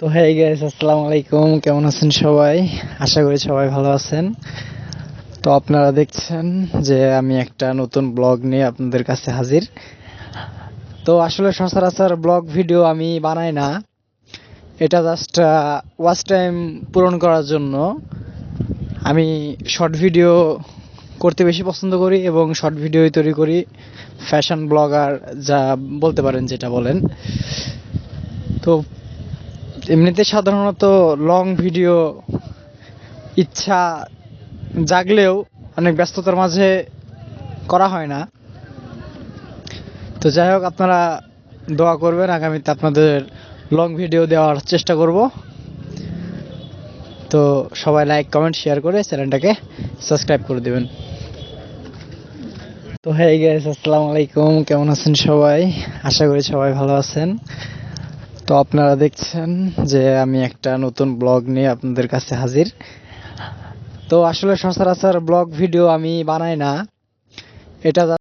তো hey guys, আসসালামু আলাইকুম। কেমন আছেন সবাই? আশা করি সবাই ভালো আছেন। তো আপনারা দেখছেন যে আমি একটা নতুন ব্লগ নিয়ে আপনাদের কাছে হাজির। তো আসলে সচরাচর ব্লগ ভিডিও আমি বানাই না, এটা জাস্ট ওয়াচ টাইম পূরণ করার জন্য। আমি শর্ট ভিডিও করতে বেশি পছন্দ করি এবং শর্ট ভিডিও তৈরি করি। ফ্যাশন ব্লগার যা বলতে পারেন, যেটা বলেন। তো এমনিতে সাধারণত লং ভিডিও ইচ্ছা জাগলেও অনেক ব্যস্ততার মাঝে করা হয় না। তো যাই হোক, আপনারা দোয়া করবেন, আগামীতে আপনাদের লং ভিডিও দেওয়ার চেষ্টা করব। তো সবাই লাইক, কমেন্ট, শেয়ার করে চ্যানেলটাকে সাবস্ক্রাইব করে দেবেন। তো হে গাইস, আসসালামু আলাইকুম। কেমন আছেন সবাই? আশা করি সবাই ভালো আছেন। তো আপনারা দেখছেন যে আমি একটা নতুন ব্লগ নিয়ে আপনাদের কাছে হাজির। তো আসলে সচরাচর ব্লগ ভিডিও আমি বানাই না, এটা